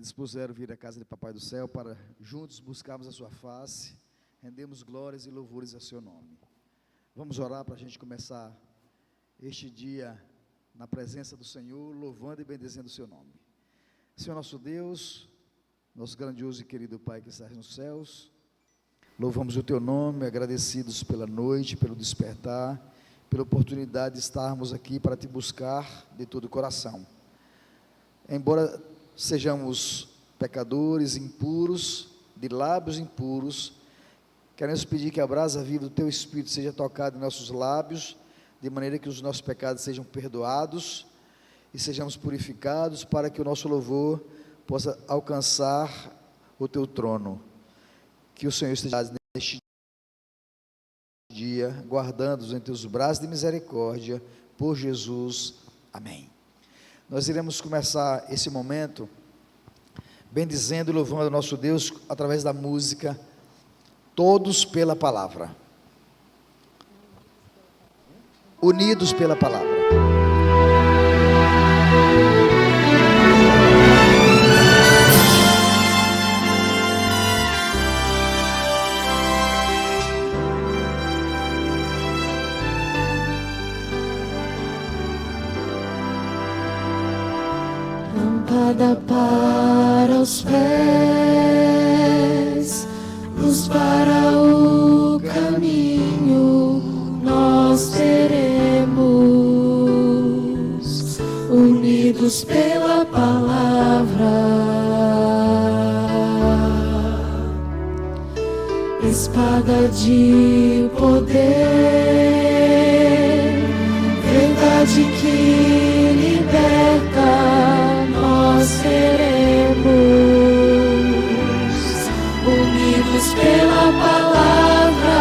dispuseram vir à casa de Papai do Céu para juntos buscarmos a sua face, rendemos glórias e louvores a seu nome. Vamos orar para a gente começar este dia na presença do Senhor, louvando e bendizendo o seu nome. Senhor nosso Deus, nosso grandioso e querido Pai que estás nos céus, louvamos o teu nome, agradecidos pela noite, pelo despertar, pela oportunidade de estarmos aqui para te buscar de todo o coração. Embora sejamos pecadores, impuros, de lábios impuros, queremos pedir que a brasa viva do teu Espírito seja tocada em nossos lábios, de maneira que os nossos pecados sejam perdoados e sejamos purificados, para que o nosso louvor possa alcançar o teu trono. Que o Senhor esteja neste dia, guardando-os em teus braços de misericórdia, por Jesus, amém. Nós iremos começar esse momento bendizendo e louvando o nosso Deus através da música Todos pela Palavra, unidos pela palavra. Lâmpada para os pés, luz para o caminho, nós teremos, unidos pela palavra, espada de poder, verdade que liberta, nós seremos, unidos pela palavra,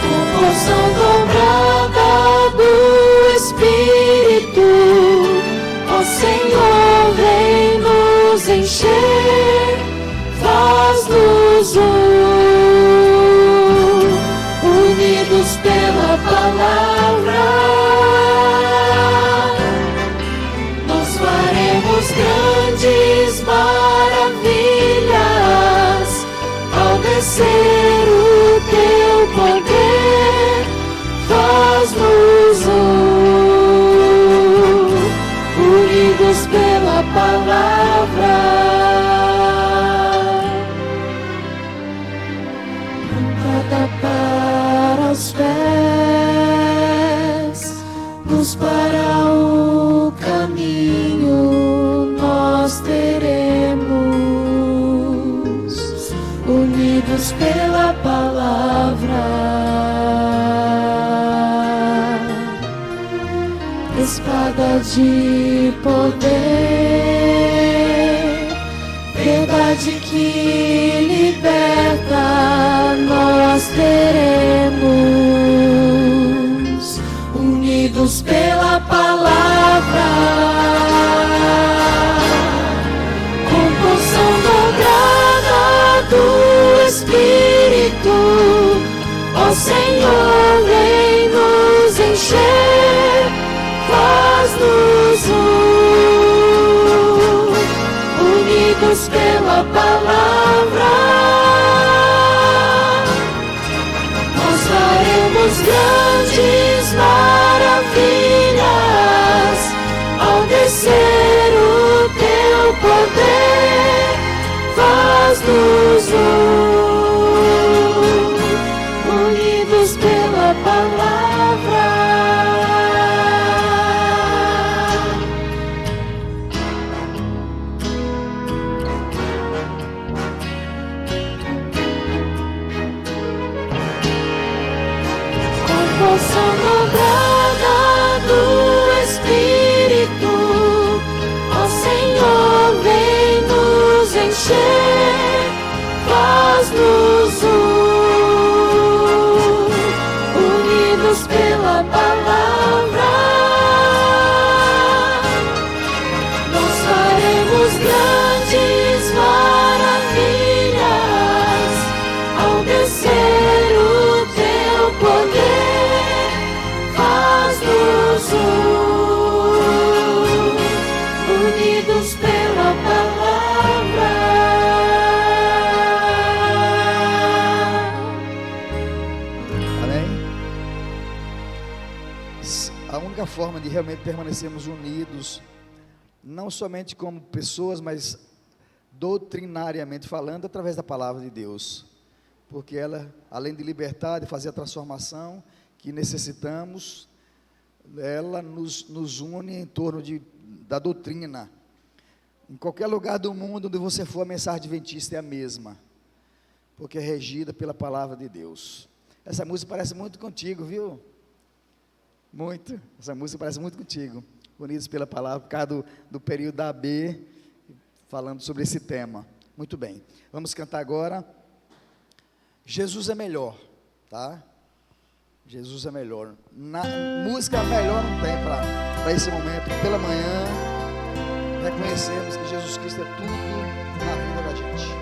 com porção dobrada do Espírito, ó Senhor, vem nos encher, faz-nos unidos pela palavra. Grandes maravilhas ao descer o teu poder, faz-nos unidos pela palavra. Lâmpada para os pés, luz para o caminho, nós teremos, unidos pela palavra, espada de poder, verdade que liberta, nós teremos, unidos pela palavra, do Espírito, ó Senhor, vem nos encher, faz-nos unidos pela palavra, nós faremos grandes maravilhas ao descer o teu poder, faz-nos unidos pela palavra. Com porção dobrada do Espírito, ó Senhor, vem nos encher, faz-nos unidos pela palavra, nós faremos grandes maravilhas ao descer o teu poder, faz-nos A única forma de realmente permanecermos unidos, não somente como pessoas, mas doutrinariamente falando, através da palavra de Deus, porque ela, além de libertar, de fazer a transformação que necessitamos, ela nos une em torno da doutrina. Em qualquer lugar do mundo onde você for, a mensagem adventista é a mesma, porque é regida pela palavra de Deus. Essa música parece muito contigo, viu? Muito, essa música parece muito contigo, Unidos pela Palavra, por causa do período da AB, falando sobre esse tema. Muito bem, vamos cantar agora, Jesus é melhor, tá? Jesus é melhor, música melhor não tem para esse momento, pela manhã, reconhecemos que Jesus Cristo é tudo na vida da gente.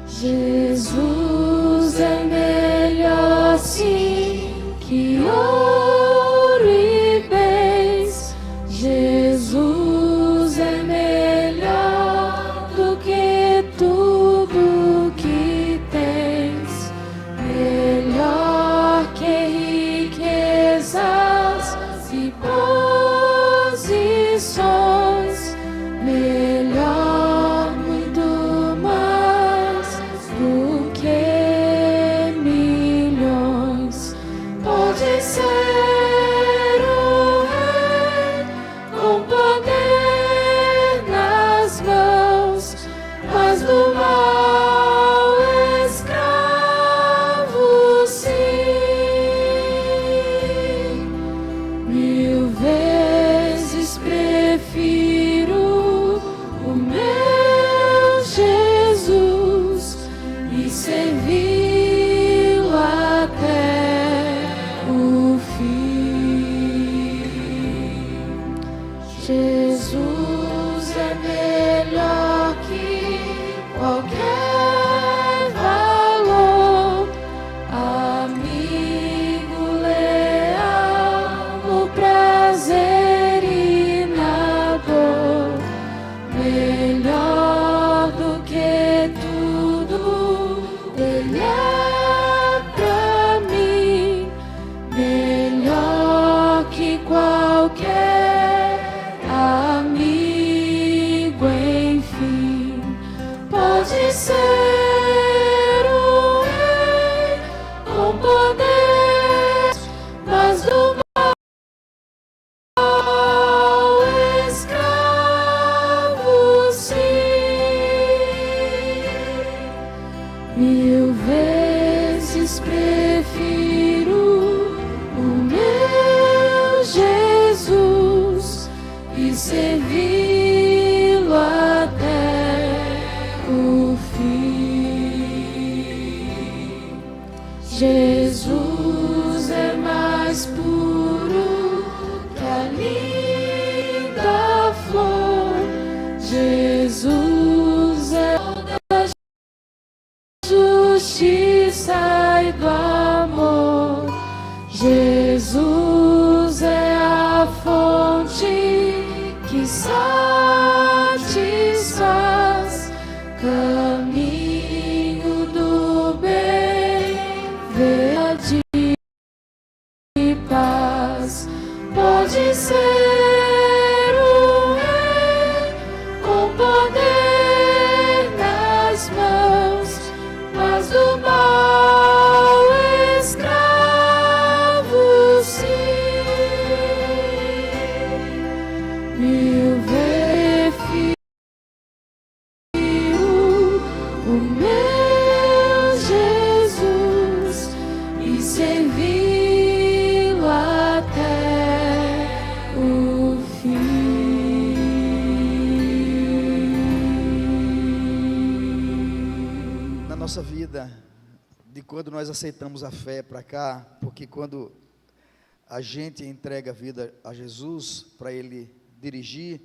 Jesus é melhor sim que ouro e bens. Jesus é melhor do que tudo que tens. Melhor que riquezas e posições. Melhor, muito mais do que milhões. Pode ser o rei com poder nas mãos, mas do mal escravo sim. Mil vezes prefiro o meu Jesus e servi-lo até o fim. Jesus é melhor que qualquer valor, amigo leal no prazer e na dor. Melhor do que tudo, Ele é pra mim. Melhor que qualquer amigo, enfim. Pode ser o rei com poder, mas do mal escravo sim. Mil vezes prefiro o meu Jesus e servi-lo até o fim. Jesus é mais puro que a linda flor. Jesus é da justiça e do amor. Jesus é a fonte que satisfaz, caminho do bem, verdade e paz. Pode ser o rei com poder nas mãos, mas do mal escravo sim. Mil vezes prefiro o meu Jesus e servi-lo até o fim. Na nossa vida, de quando nós aceitamos a fé para cá, porque quando a gente entrega a vida a Jesus, para Ele dirigir,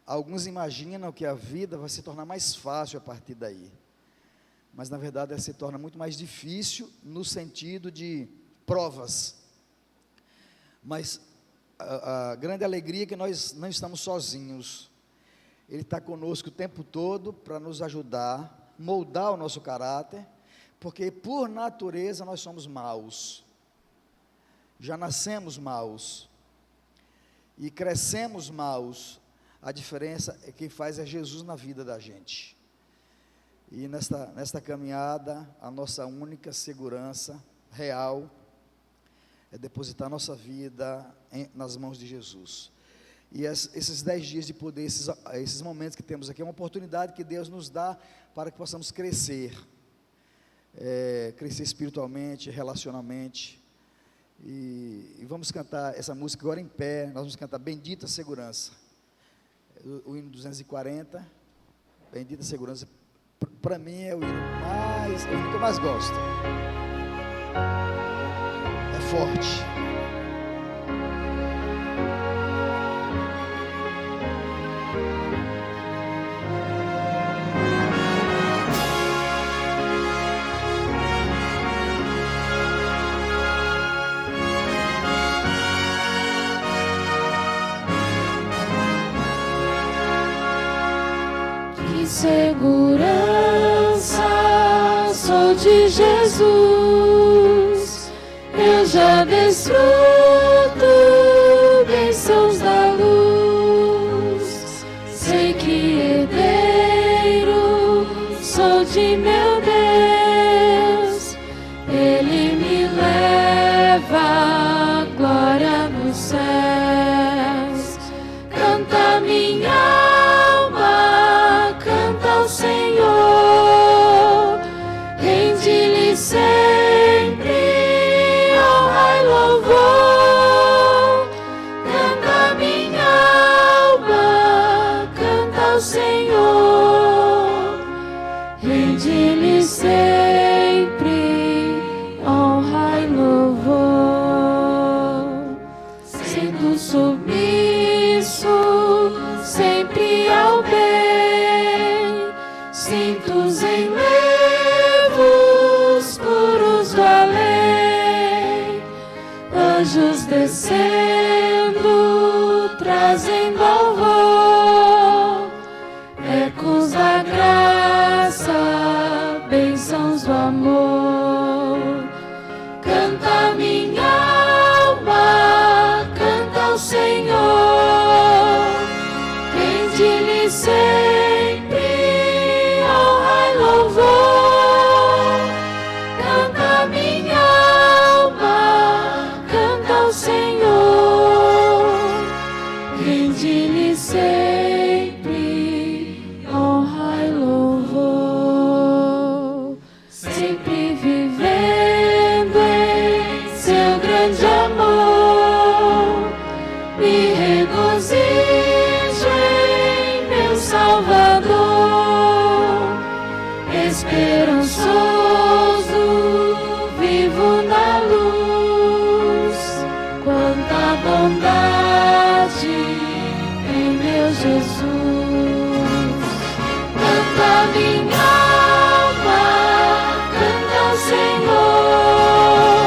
alguns imaginam que a vida vai se tornar mais fácil a partir daí, mas na verdade ela se torna muito mais difícil no sentido de provas, mas a grande alegria é que nós não estamos sozinhos. Ele está conosco o tempo todo para nos ajudar, moldar o nosso caráter, porque por natureza nós somos maus, já nascemos maus, e crescemos maus. A diferença é quem faz é Jesus na vida da gente. E nesta caminhada, a nossa única segurança real é depositar nossa vida nas mãos de Jesus. E esses 10 dias de poder, esses momentos que temos aqui, é uma oportunidade que Deus nos dá para que possamos crescer, crescer espiritualmente, relacionalmente. E vamos cantar essa música agora em pé. Nós vamos cantar Bendita Segurança, o hino 240. Bendita Segurança, para mim é o hino que eu mais gosto. É forte. Segurança sou de Jesus, eu já desfruto bênçãos da luz. Sei que herdeiro sou de meu Deus, Ele me leva à glória nos céus. Canta minha Senhor, rende-lhe sempre honra e louvor. Canta minha alma, canta ao Senhor, rende-lhe sempre honra e louvor. Sendo submisso sempre ao bem, cintos enlevos puros do além, anjos descendo, trazendo louvor, ecos da graça, bênçãos do amor. Canta minha alma, canta ao Senhor, rende-lhe sempre honra e louvor. Canta minha alma, canta ao Senhor, rende-lhe sempre honra e louvor. Sempre vivendo em seu grande amor, me regozijo em meu Salvador. Esperançoso, vivo na luz, quanta bondade em meu Jesus. Canta minha alma, canta ao Senhor,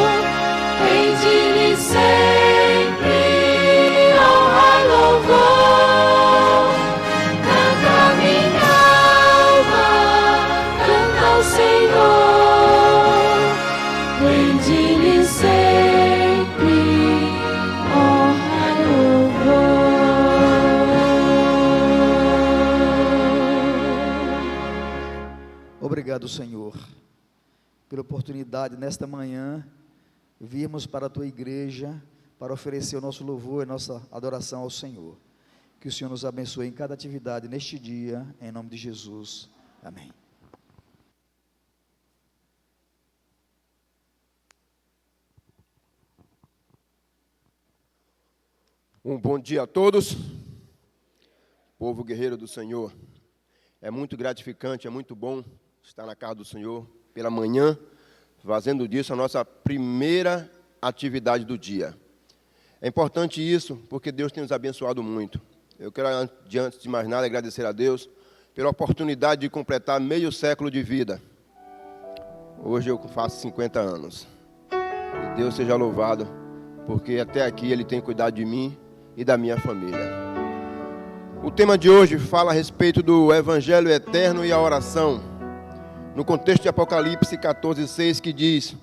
rende-lhe sempre honra e louvor. Canta minha alma, canta ao Senhor, rende-lhe sempre honra e louvor. Obrigado, Senhor, pela oportunidade nesta manhã virmos para a Tua igreja para oferecer o nosso louvor e nossa adoração ao Senhor. Que o Senhor nos abençoe em cada atividade neste dia, em nome de Jesus. Amém. Um bom dia a todos, povo guerreiro do Senhor. É muito gratificante, é muito bom estar na casa do Senhor pela manhã, fazendo disso a nossa primeira atividade do dia. É importante isso, porque Deus tem nos abençoado muito. Eu quero, antes de mais nada, agradecer a Deus pela oportunidade de completar meio século de vida. Hoje eu faço 50 anos. E Deus seja louvado, porque até aqui Ele tem cuidado de mim e da minha família. O tema de hoje fala a respeito do Evangelho eterno e a oração. No contexto de Apocalipse 14:6, que diz: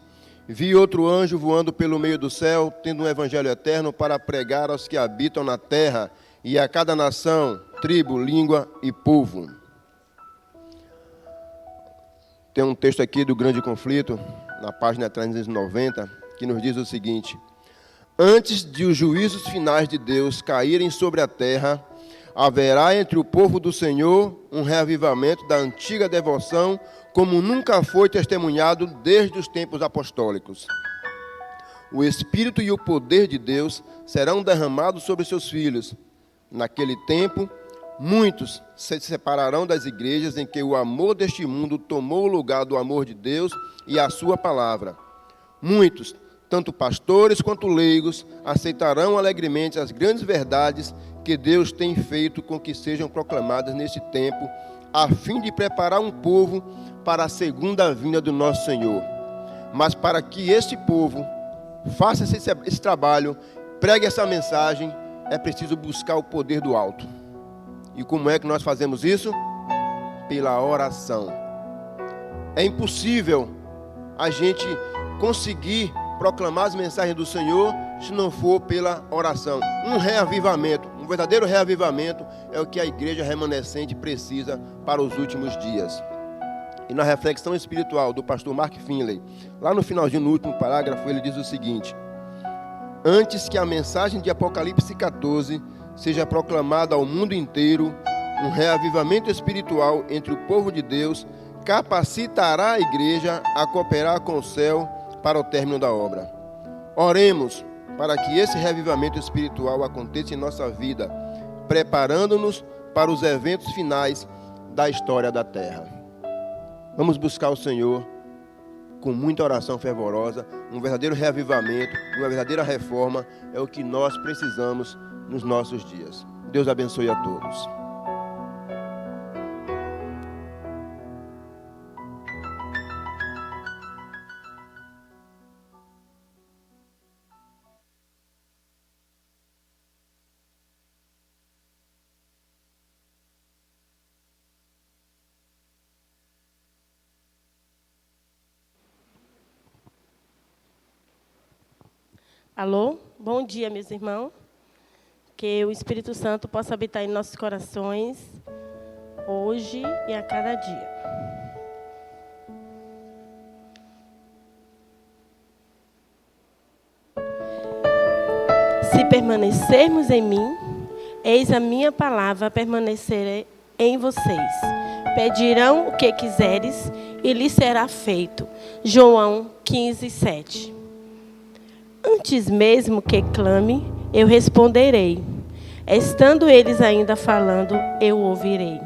Vi outro anjo voando pelo meio do céu, tendo um Evangelho eterno para pregar aos que habitam na terra e a cada nação, tribo, língua e povo. Tem um texto aqui do Grande Conflito, na página 390, que nos diz o seguinte: Antes de os juízos finais de Deus caírem sobre a terra, haverá entre o povo do Senhor um reavivamento da antiga devoção, como nunca foi testemunhado desde os tempos apostólicos. O Espírito e o poder de Deus serão derramados sobre seus filhos. Naquele tempo, muitos se separarão das igrejas em que o amor deste mundo tomou o lugar do amor de Deus e a sua palavra. Muitos, tanto pastores quanto leigos, aceitarão alegremente as grandes verdades que Deus tem feito com que sejam proclamadas neste tempo, a fim de preparar um povo para a segunda vinda do nosso Senhor. Mas para que este povo faça esse trabalho, pregue essa mensagem, é preciso buscar o poder do alto. E como é que nós fazemos isso? Pela oração. É impossível a gente conseguir proclamar as mensagens do Senhor se não for pela oração. Um reavivamento, um verdadeiro reavivamento é o que a igreja remanescente precisa para os últimos dias. E na reflexão espiritual do pastor Mark Finley, lá no finalzinho, no último parágrafo, ele diz o seguinte: Antes que a mensagem de Apocalipse 14 seja proclamada ao mundo inteiro, um reavivamento espiritual entre o povo de Deus capacitará a igreja a cooperar com o céu para o término da obra. Oremos para que esse reavivamento espiritual aconteça em nossa vida, preparando-nos para os eventos finais da história da terra. Vamos buscar o Senhor com muita oração fervorosa. Um verdadeiro reavivamento, uma verdadeira reforma é o que nós precisamos nos nossos dias. Deus abençoe a todos. Alô? Bom dia, meus irmãos. Que o Espírito Santo possa habitar em nossos corações, hoje e a cada dia. Se permanecermos em mim, eis a minha palavra permanecerá em vocês. Pedirão o que quiseres e lhes será feito. João 15:7. Antes mesmo que clame, eu responderei. Estando eles ainda falando, eu ouvirei.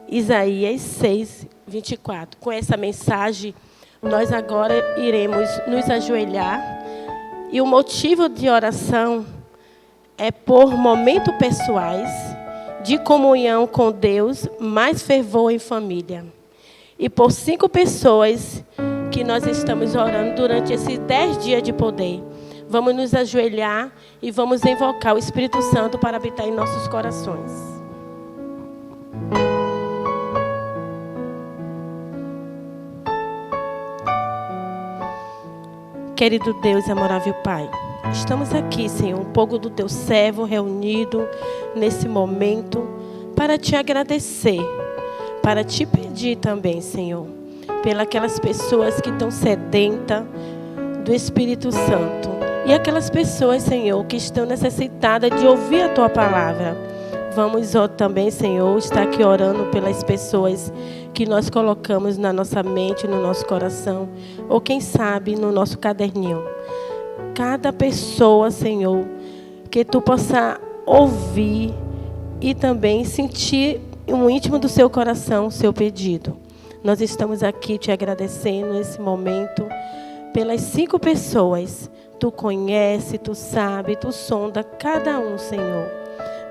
Isaías 6:24. Com essa mensagem, nós agora iremos nos ajoelhar. E o motivo de oração é por momentos pessoais, de comunhão com Deus, mais fervor em família. E por 5 pessoas que nós estamos orando durante esses 10 dias de poder. Vamos nos ajoelhar e vamos invocar o Espírito Santo para habitar em nossos corações. Querido Deus e amorável Pai, estamos aqui, Senhor, um pouco do Teu servo reunido nesse momento para Te agradecer, para Te pedir também, Senhor, pelas pessoas que estão sedentas do Espírito Santo. E aquelas pessoas, Senhor, que estão necessitadas de ouvir a Tua palavra. Vamos também, Senhor, estar aqui orando pelas pessoas que nós colocamos na nossa mente, no nosso coração, ou quem sabe no nosso caderninho. Cada pessoa, Senhor, que Tu possa ouvir e também sentir no íntimo do seu coração o seu pedido. Nós estamos aqui te agradecendo nesse momento pelas 5 pessoas. Tu conhece, Tu sabe, Tu sonda cada um, Senhor.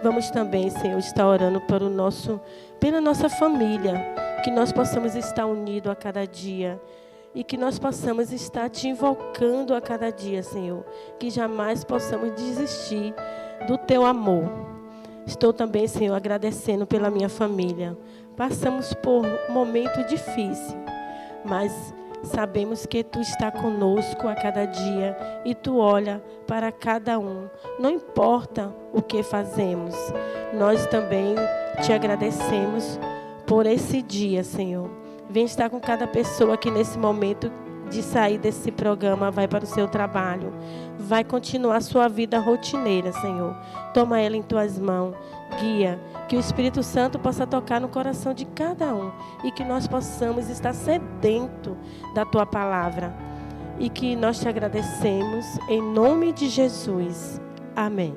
Vamos também, Senhor, estar orando pela nossa família, que nós possamos estar unidos a cada dia e que nós possamos estar Te invocando a cada dia, Senhor, que jamais possamos desistir do Teu amor. Estou também, Senhor, agradecendo pela minha família. Passamos por um momento difícil, mas sabemos que Tu está conosco a cada dia e Tu olha para cada um. Não importa o que fazemos, nós também Te agradecemos por esse dia, Senhor. Vem estar com cada pessoa que nesse momento de sair desse programa vai para o seu trabalho, vai continuar sua vida rotineira, Senhor. Toma ela em Tuas mãos, guia, que o Espírito Santo possa tocar no coração de cada um e que nós possamos estar sedento da Tua palavra e que nós Te agradecemos em nome de Jesus. Amém.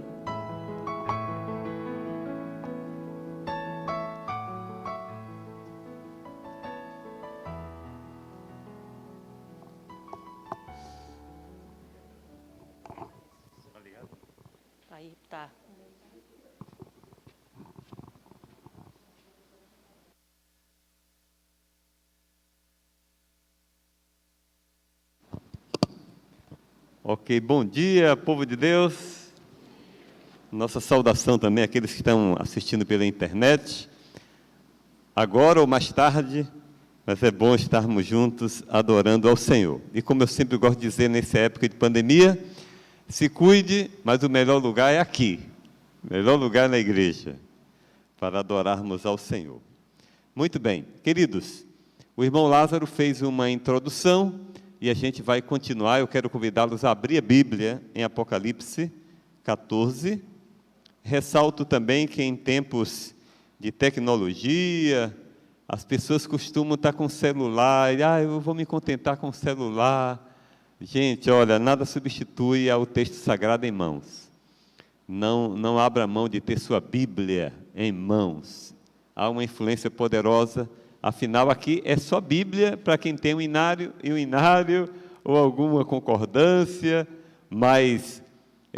Aí tá. Ok, bom dia, povo de Deus. Nossa saudação também àqueles que estão assistindo pela internet. Agora ou mais tarde, mas é bom estarmos juntos adorando ao Senhor. E como eu sempre gosto de dizer nessa época de pandemia, se cuide, mas o melhor lugar é aqui. O melhor lugar é na igreja, para adorarmos ao Senhor. Muito bem, queridos, o irmão Lázaro fez uma introdução e a gente vai continuar. Eu quero convidá-los a abrir a Bíblia em Apocalipse 14. Ressalto também que em tempos de tecnologia, as pessoas costumam estar com celular, eu vou me contentar com o celular. Gente, olha, nada substitui ao texto sagrado em mãos. Não abra mão de ter sua Bíblia em mãos. Há uma influência poderosa. Afinal, aqui é só Bíblia para quem tem um inário e um inário, ou alguma concordância, mas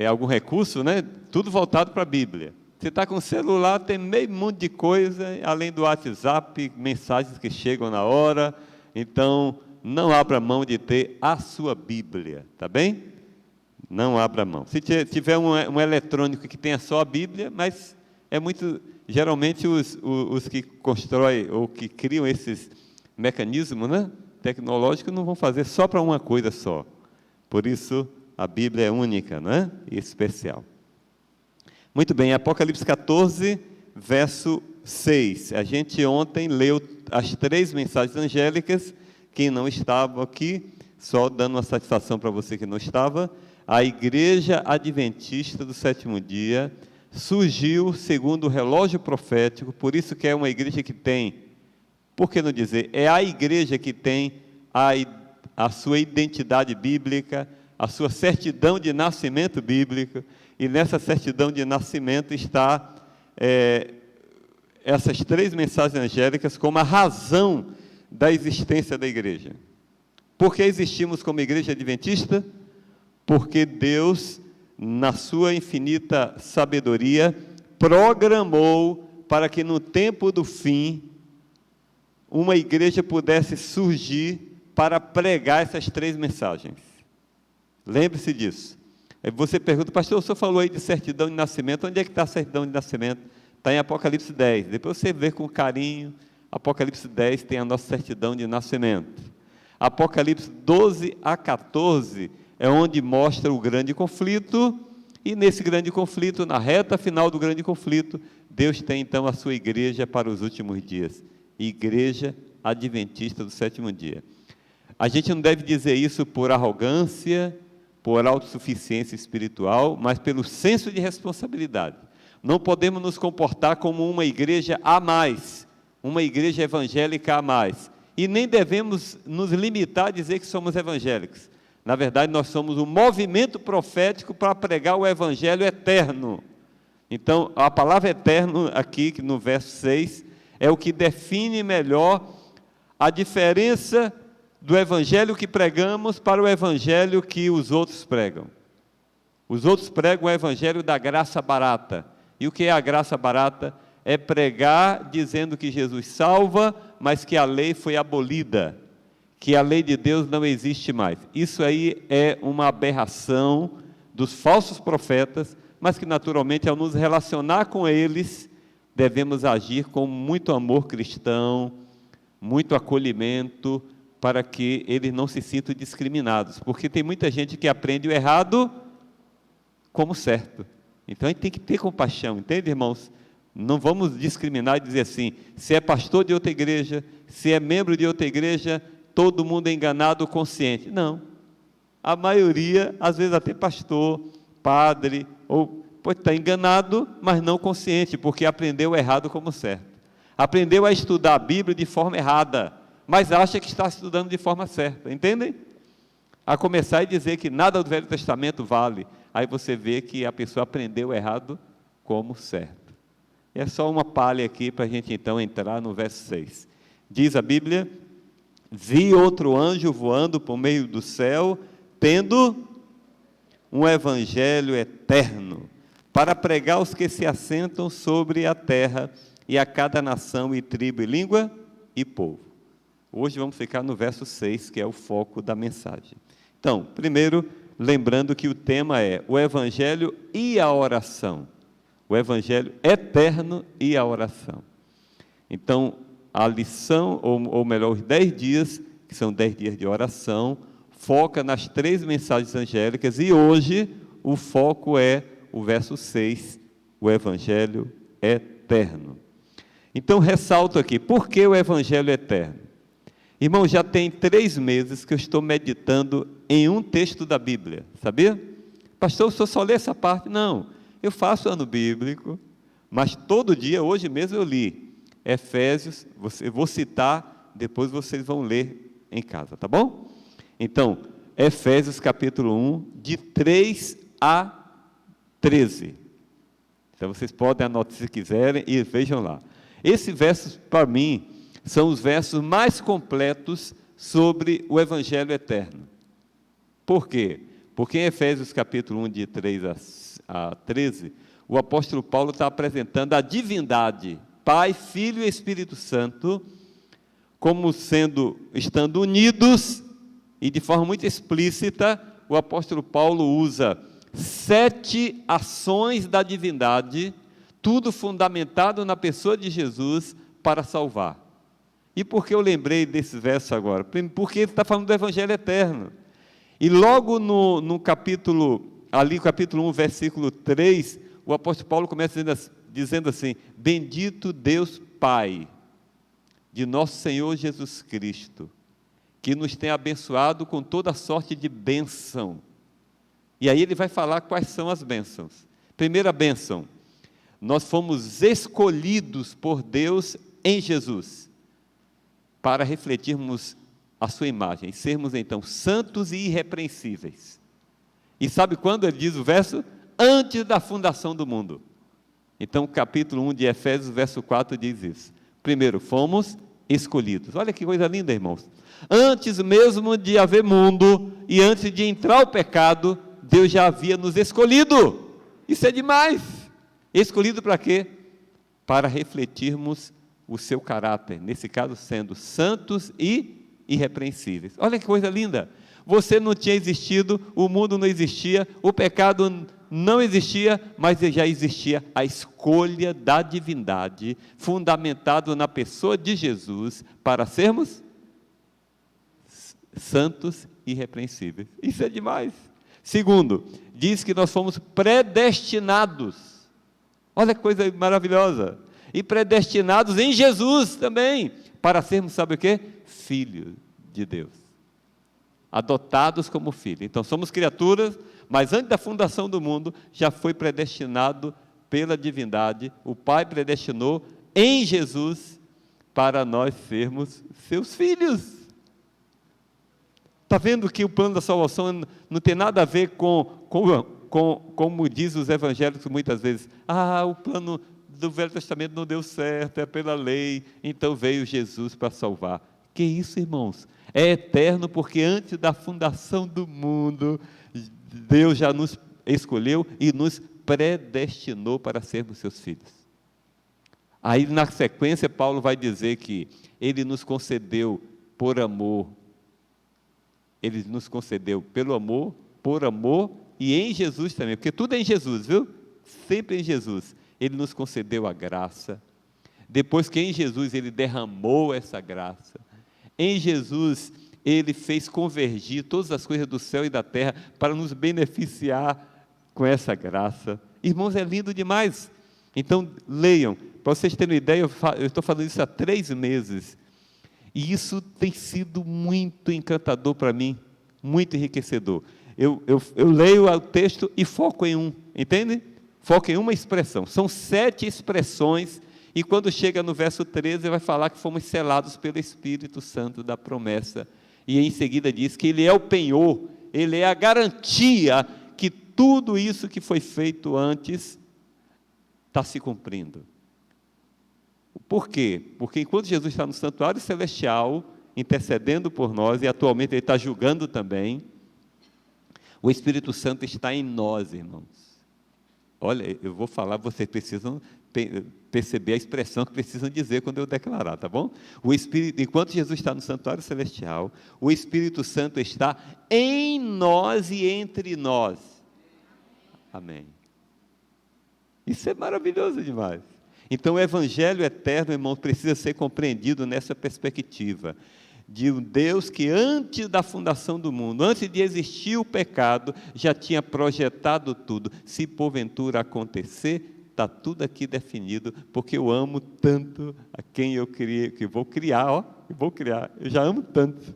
algum recurso, né? Tudo voltado para a Bíblia. Você está com o celular, tem meio mundo de coisa, além do WhatsApp, mensagens que chegam na hora. Então, não abra mão de ter a sua Bíblia, tá bem? Não abra mão. Se tiver um eletrônico que tenha só a Bíblia, mas é muito... Geralmente os que constroem ou que criam esses mecanismos, né, tecnológicos não vão fazer só para uma coisa só. Por isso, a Bíblia é única, né, e especial. Muito bem, Apocalipse 14, verso 6. A gente ontem leu as 3 mensagens angélicas. Quem não estava aqui, só dando uma satisfação para você que não estava, a Igreja Adventista do Sétimo Dia surgiu segundo o relógio profético, por isso que é uma igreja que tem, por que não dizer, é a igreja que tem a sua identidade bíblica, a sua certidão de nascimento bíblico, e nessa certidão de nascimento está essas 3 mensagens angélicas como a razão da existência da igreja. Por que existimos como igreja adventista? Porque Deus, na sua infinita sabedoria, programou para que no tempo do fim, uma igreja pudesse surgir para pregar essas 3 mensagens. Lembre-se disso. Aí você pergunta, pastor, o senhor falou aí de certidão de nascimento, onde é que está a certidão de nascimento? Está em Apocalipse 10. Depois você vê com carinho, Apocalipse 10 tem a nossa certidão de nascimento. Apocalipse 12 a 14 é onde mostra o grande conflito, e nesse grande conflito, na reta final do grande conflito, Deus tem então a sua igreja para os últimos dias, Igreja Adventista do Sétimo Dia. A gente não deve dizer isso por arrogância, por autossuficiência espiritual, mas pelo senso de responsabilidade. Não podemos nos comportar como uma igreja a mais, uma igreja evangélica a mais, e nem devemos nos limitar a dizer que somos evangélicos. Na verdade, nós somos um movimento profético para pregar o evangelho eterno. Então, a palavra eterno aqui, no verso 6, é o que define melhor a diferença do evangelho que pregamos para o evangelho que os outros pregam. Os outros pregam o evangelho da graça barata. E o que é a graça barata? É pregar dizendo que Jesus salva, mas que a lei foi abolida, que a lei de Deus não existe mais. Isso aí é uma aberração dos falsos profetas mas que naturalmente, ao nos relacionar com eles, devemos agir com muito amor cristão, muito acolhimento, para que eles não se sintam discriminados, porque tem muita gente que aprende o errado como certo. Então, a gente tem que ter compaixão, entende, irmãos? Não vamos discriminar e dizer assim, se é pastor de outra igreja, se é membro de outra igreja, todo mundo é enganado consciente. Não. A maioria, às vezes até pastor, padre, ou pode estar enganado, mas não consciente, porque aprendeu errado como certo. Aprendeu a estudar a Bíblia de forma errada, mas acha que está estudando de forma certa, entendem? A começar a dizer que nada do Velho Testamento vale, aí você vê que a pessoa aprendeu errado como certo. É só uma palha aqui para a gente então entrar no verso 6. Diz a Bíblia, vi outro anjo voando por meio do céu, tendo um evangelho eterno, para pregar aos que se assentam sobre a terra, e a cada nação e tribo e língua e povo. Hoje vamos ficar no verso 6, que é o foco da mensagem. Então, primeiro, lembrando que o tema é o evangelho e a oração. O evangelho eterno e a oração. Então, a lição, ou melhor, os 10 dias, que são 10 dias de oração, foca nas 3 mensagens angélicas, e hoje o foco é o verso 6, o evangelho eterno. Então, ressalto aqui, por que o evangelho eterno? Irmão, já tem 3 meses que eu estou meditando em um texto da Bíblia, sabia? Pastor, o senhor só lê essa parte? Não, eu faço ano bíblico, mas todo dia, hoje mesmo eu li Efésios, eu vou citar, depois vocês vão ler em casa, tá bom? Então, Efésios capítulo 1, de 3 a 13. Então, vocês podem anotar se quiserem e vejam lá. Esses versos, para mim, são os versos mais completos sobre o Evangelho eterno. Por quê? Porque em Efésios capítulo 1, de 3 a 13, o apóstolo Paulo está apresentando a divindade, Pai, Filho e Espírito Santo, como estando unidos, e de forma muito explícita, o apóstolo Paulo usa 7 ações da divindade, tudo fundamentado na pessoa de Jesus para salvar. E por que eu lembrei desse verso agora? Porque ele está falando do Evangelho eterno. E logo no capítulo 1, versículo 3, o apóstolo Paulo começa dizendo assim, bendito Deus Pai, de nosso Senhor Jesus Cristo, que nos tem abençoado com toda sorte de bênção. E aí ele vai falar quais são as bênçãos. Primeira bênção, nós fomos escolhidos por Deus em Jesus, para refletirmos a sua imagem, e sermos então santos e irrepreensíveis. E sabe quando ele diz o verso? Antes da fundação do mundo. Então, capítulo 1 de Efésios, verso 4 diz isso. Primeiro, fomos escolhidos. Olha que coisa linda, irmãos. Antes mesmo de haver mundo, e antes de entrar o pecado, Deus já havia nos escolhido. Isso é demais. Escolhido para quê? Para refletirmos o seu caráter, nesse caso sendo santos e irrepreensíveis. Olha que coisa linda. Você não tinha existido, o mundo não existia, o pecado não existia, mas já existia a escolha da divindade, fundamentado na pessoa de Jesus, para sermos santos e irrepreensíveis. Isso é demais. Segundo, diz que nós fomos predestinados. Olha que coisa maravilhosa. E predestinados em Jesus também, para sermos, sabe o quê? Filhos de Deus. Adotados como filhos. Então, somos criaturas, mas antes da fundação do mundo, já foi predestinado pela divindade. O Pai predestinou em Jesus, para nós sermos seus filhos. Está vendo que o plano da salvação não tem nada a ver como diz os evangélicos muitas vezes. O plano do Velho Testamento não deu certo, é pela lei, então veio Jesus para salvar. Que isso, irmãos? É eterno, porque antes da fundação do mundo, Deus já nos escolheu e nos predestinou para sermos seus filhos. Aí, na sequência, Paulo vai dizer que Ele nos concedeu por amor. Ele nos concedeu pelo amor, por amor e em Jesus também, porque tudo é em Jesus, viu? sempre em Jesus, Ele nos concedeu a graça. Depois que em Jesus Ele derramou essa graça, em Jesus Ele fez convergir todas as coisas do céu e da terra para nos beneficiar com essa graça. Irmãos, é lindo demais. Então, leiam. Para vocês terem uma ideia, eu estou falando isso há 3 meses. E isso tem sido muito encantador para mim, muito enriquecedor. Eu leio o texto e foco em um, entende? Foco em uma expressão. São 7 expressões, e quando chega no verso 13, vai falar que fomos selados pelo Espírito Santo da promessa. E em seguida diz que Ele é o penhor, Ele é a garantia que tudo isso que foi feito antes está se cumprindo. Por quê? Porque enquanto Jesus está no santuário celestial, intercedendo por nós, e atualmente Ele está julgando também, o Espírito Santo está em nós, irmãos. Olha, eu vou falar, vocês precisam perceber a expressão que precisam dizer quando eu declarar, tá bom? O Espírito, enquanto Jesus está no santuário celestial, o Espírito Santo está em nós e entre nós. Amém. Isso é maravilhoso demais. Então, o Evangelho eterno, irmão, precisa ser compreendido nessa perspectiva de um Deus que antes da fundação do mundo, antes de existir o pecado, já tinha projetado tudo. Se porventura acontecer, está tudo aqui definido, porque eu amo tanto a quem eu criei, que vou criar, eu já amo tanto,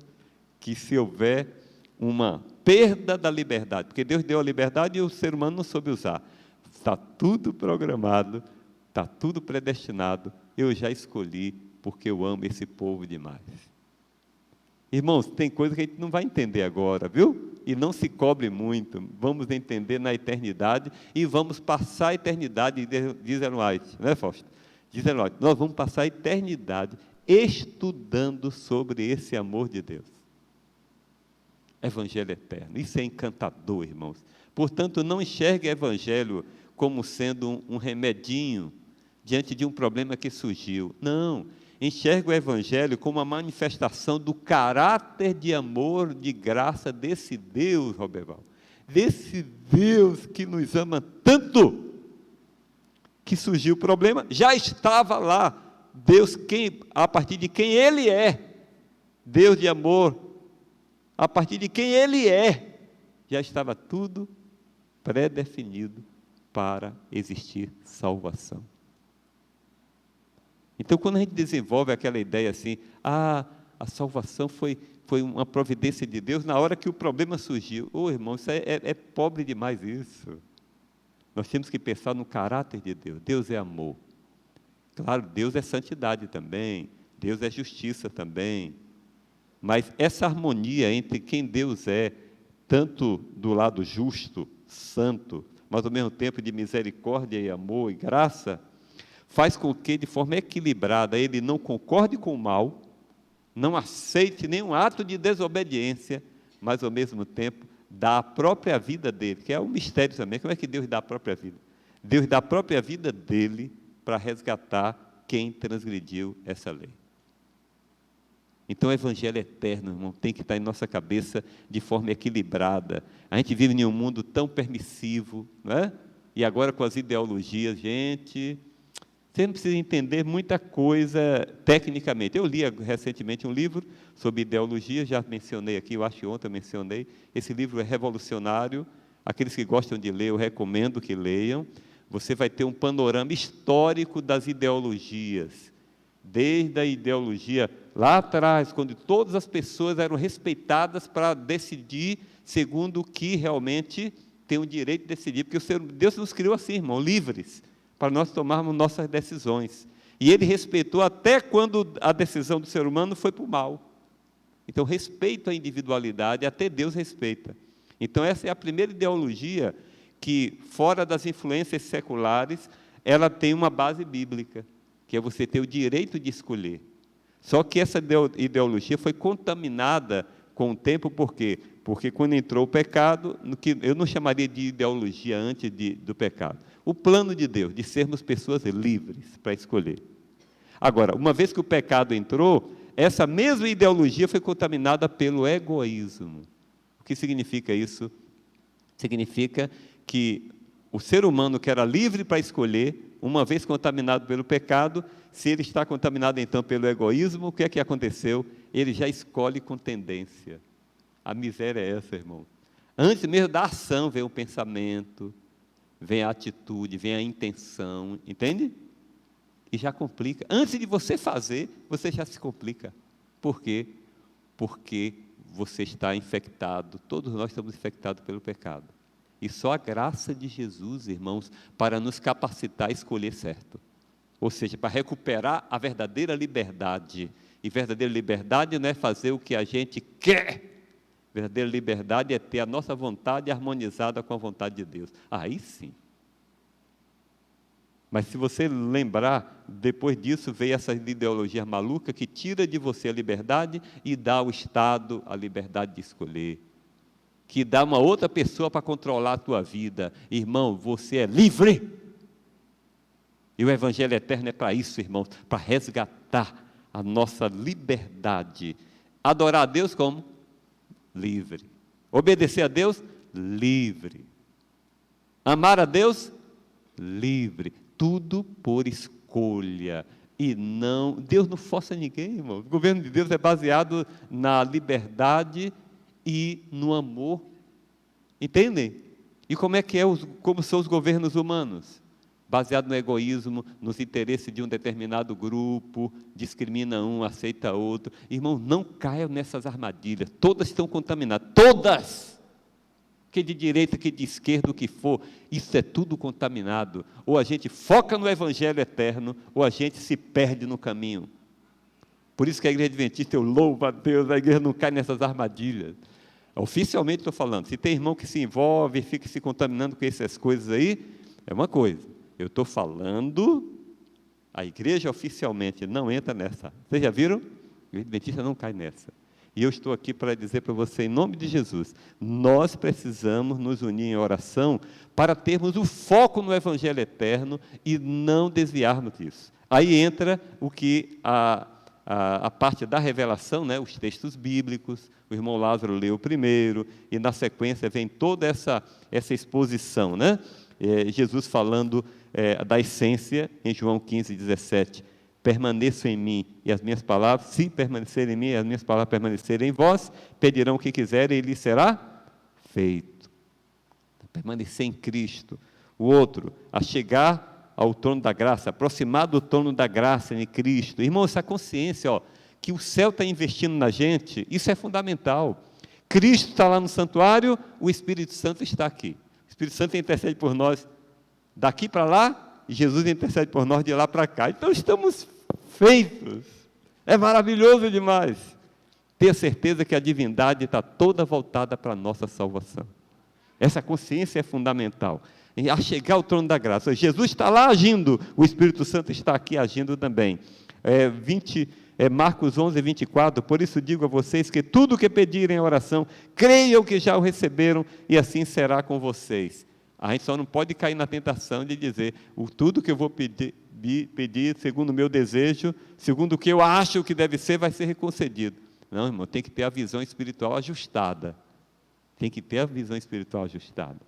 que se houver uma perda da liberdade, porque Deus deu a liberdade e o ser humano não soube usar, está tudo programado, está tudo predestinado, eu já escolhi, porque eu amo esse povo demais. Irmãos, tem coisa que a gente não vai entender agora, viu? E não se cobre muito, vamos entender na eternidade, e vamos passar a eternidade, diz Ellen White, não é, Fausto? Diz Ellen White, nós vamos passar a eternidade estudando sobre esse amor de Deus. Evangelho eterno, isso é encantador, irmãos. Portanto, não enxergue o Evangelho como sendo um remedinho diante de um problema que surgiu. Não, enxergue o Evangelho como uma manifestação do caráter de amor, de graça desse Deus, Roberval, desse Deus que nos ama tanto, que surgiu o problema, já estava lá, Deus a partir de quem Ele é, Deus de amor, a partir de quem Ele é, já estava tudo predefinido para existir salvação. Então, quando a gente desenvolve aquela ideia assim, a salvação foi uma providência de Deus na hora que o problema surgiu. Irmão, isso é pobre demais isso. Nós temos que pensar no caráter de Deus. Deus é amor. Claro, Deus é santidade também, Deus é justiça também. Mas essa harmonia entre quem Deus é, tanto do lado justo, santo, mas ao mesmo tempo de misericórdia e amor e graça, faz com que, de forma equilibrada, Ele não concorde com o mal, não aceite nenhum ato de desobediência, mas, ao mesmo tempo, dá a própria vida dEle, que é um mistério também. Como é que Deus dá a própria vida? Deus dá a própria vida dEle para resgatar quem transgrediu essa lei. Então, o Evangelho eterno, irmão, tem que estar em nossa cabeça de forma equilibrada. A gente vive em um mundo tão permissivo, não é? E agora com as ideologias, gente, você não precisa entender muita coisa tecnicamente. Eu li recentemente um livro sobre ideologia, já mencionei aqui, eu acho que ontem eu mencionei. Esse livro é revolucionário. Aqueles que gostam de ler, eu recomendo que leiam. Você vai ter um panorama histórico das ideologias, desde a ideologia lá atrás, quando todas as pessoas eram respeitadas para decidir segundo o que realmente tem o direito de decidir, porque Deus nos criou assim, irmão, livres, para nós tomarmos nossas decisões. E Ele respeitou até quando a decisão do ser humano foi para o mal. Então, respeito à individualidade, até Deus respeita. Então, essa é a primeira ideologia que, fora das influências seculares, ela tem uma base bíblica, que é você ter o direito de escolher. Só que essa ideologia foi contaminada com o tempo, por quê? Porque quando entrou o pecado, eu não chamaria de ideologia antes do pecado, o plano de Deus, de sermos pessoas livres para escolher. Agora, uma vez que o pecado entrou, essa mesma ideologia foi contaminada pelo egoísmo. O que significa isso? Significa que o ser humano que era livre para escolher, uma vez contaminado pelo pecado, se ele está contaminado então pelo egoísmo, o que é que aconteceu? Ele já escolhe com tendência. A miséria é essa, irmão. Antes mesmo da ação vem o pensamento, vem a atitude, vem a intenção, entende? E já complica. Antes de você fazer, você já se complica. Por quê? Porque você está infectado, todos nós estamos infectados pelo pecado. E só a graça de Jesus, irmãos, para nos capacitar a escolher certo. Ou seja, para recuperar a verdadeira liberdade. E verdadeira liberdade não é fazer o que a gente quer. Verdadeira liberdade é ter a nossa vontade harmonizada com a vontade de Deus. Aí sim. Mas se você lembrar, depois disso veio essa ideologia maluca que tira de você a liberdade e dá ao Estado a liberdade de escolher. Que dá uma outra pessoa para controlar a tua vida. Irmão, você é livre. E o Evangelho eterno é para isso, irmãos, para resgatar a nossa liberdade. Adorar a Deus como? Livre. Obedecer a Deus? Livre. Amar a Deus? Livre. Tudo por escolha. E não, Deus não força ninguém, irmão. O governo de Deus é baseado na liberdade e no amor. Entendem? E como é que como são os governos humanos? Baseado no egoísmo, nos interesses de um determinado grupo, discrimina um, aceita outro. Irmão, não caiam nessas armadilhas. Todas estão contaminadas. Todas! Que de direita, que de esquerda, o que for, isso é tudo contaminado. Ou a gente foca no Evangelho eterno, ou a gente se perde no caminho. Por isso que a igreja adventista, eu louvo a Deus, a igreja não cai nessas armadilhas. Oficialmente estou falando, se tem irmão que se envolve, fica se contaminando com essas coisas aí, é uma coisa. Eu estou falando, a igreja oficialmente não entra nessa. Vocês já viram? A igreja adventista não cai nessa. E eu estou aqui para dizer para você, em nome de Jesus, nós precisamos nos unir em oração para termos o foco no Evangelho eterno e não desviarmos disso. Aí entra o que a parte da revelação, né, os textos bíblicos, o irmão Lázaro leu primeiro, e na sequência vem toda essa exposição, né? Jesus falando da essência, em João 15, 17, permaneçam em mim e as minhas palavras, se permanecerem em mim e as minhas palavras permanecerem em vós, pedirão o que quiserem e lhes será feito. Permanecer em Cristo. O outro, a chegar ao trono da graça, aproximar do trono da graça em Cristo. Irmão, essa consciência, que o céu está investindo na gente, isso é fundamental. Cristo está lá no santuário, o Espírito Santo está aqui. O Espírito Santo intercede por nós daqui para lá, e Jesus intercede por nós de lá para cá. Então estamos feitos. É maravilhoso demais ter a certeza que a divindade está toda voltada para a nossa salvação. Essa consciência é fundamental. E a chegar ao trono da graça, Jesus está lá agindo, o Espírito Santo está aqui agindo também. Marcos 11, 24, por isso digo a vocês que tudo o que pedirem em oração, creiam que já o receberam e assim será com vocês. A gente só não pode cair na tentação de dizer, tudo que eu vou pedir segundo o meu desejo, segundo o que eu acho que deve ser, vai ser concedido. Não, irmão, tem que ter a visão espiritual ajustada. Tem que ter a visão espiritual ajustada.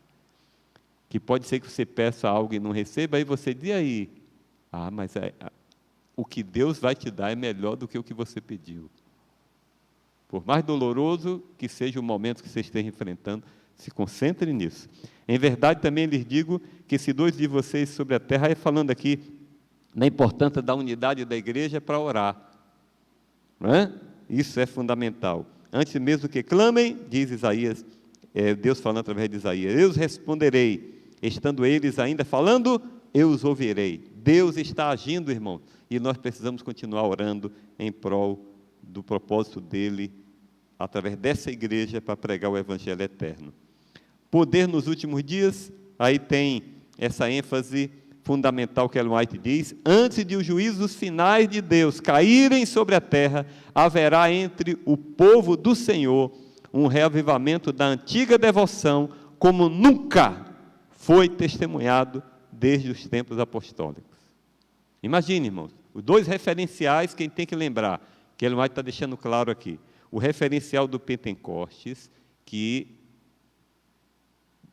Que pode ser que você peça algo e não receba, aí você diz, e aí? Mas o que Deus vai te dar é melhor do que o que você pediu. Por mais doloroso que seja o momento que você esteja enfrentando, se concentre nisso. Em verdade, também lhes digo que se 2 de vocês sobre a terra, falando aqui na importância da unidade da igreja para orar. Não é? Isso é fundamental. Antes mesmo que clamem, diz Isaías, Deus falando através de Isaías, eu os responderei, estando eles ainda falando, eu os ouvirei. Deus está agindo, irmão, e nós precisamos continuar orando em prol do propósito dele, através dessa igreja, para pregar o Evangelho eterno. Poder nos últimos dias, aí tem essa ênfase fundamental que Ellen White diz, antes de os juízos finais de Deus caírem sobre a terra, haverá entre o povo do Senhor um reavivamento da antiga devoção, como nunca foi testemunhado desde os tempos apostólicos. Imagine, irmãos, os 2 referenciais que a gente tem que lembrar, que Ellen White está deixando claro aqui. O referencial do Pentecostes, que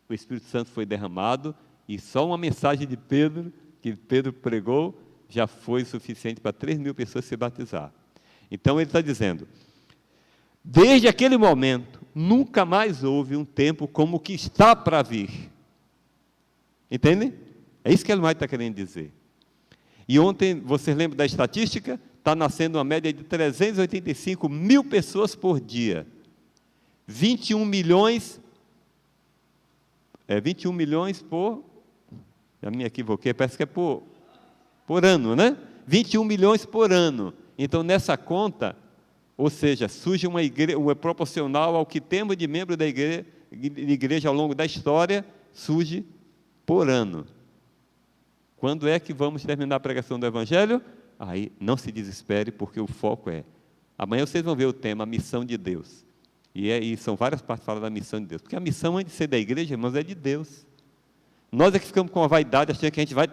o Espírito Santo foi derramado, E só uma mensagem de Pedro, que Pedro pregou, já foi suficiente para 3.000 pessoas se batizar. Então ele está dizendo, desde aquele momento, nunca mais houve um tempo como o que está para vir. Entendem? É isso que Ellen White está querendo dizer. E ontem, vocês lembram da estatística? Está nascendo uma média de 385 mil pessoas por dia. 21 milhões por... Já me equivoquei, parece que é por ano, né? 21 milhões por ano. Então, nessa conta, ou seja, surge uma igreja, proporcional ao que temos de membro da igreja ao longo da história, surge por ano. Quando é que vamos terminar a pregação do Evangelho? Aí, não se desespere, porque o foco é... Amanhã vocês vão ver o tema, a missão de Deus. E são várias partes que falam da missão de Deus. Porque a missão, antes de ser da igreja, irmãos, é de Deus. Nós é que ficamos com a vaidade, achando que a gente vai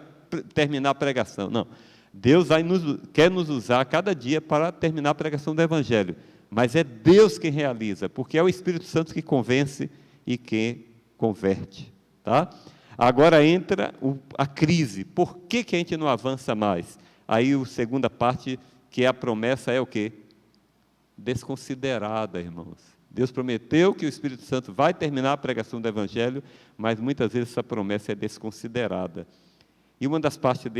terminar a pregação. Não. Deus quer nos usar a cada dia para terminar a pregação do Evangelho. Mas é Deus quem realiza, porque é o Espírito Santo que convence e que converte. Tá? Agora entra a crise. Por que a gente não avança mais? Aí a segunda parte, que é a promessa, é o quê? Desconsiderada, irmãos. Deus prometeu que o Espírito Santo vai terminar a pregação do Evangelho, mas muitas vezes essa promessa é desconsiderada. E uma das partes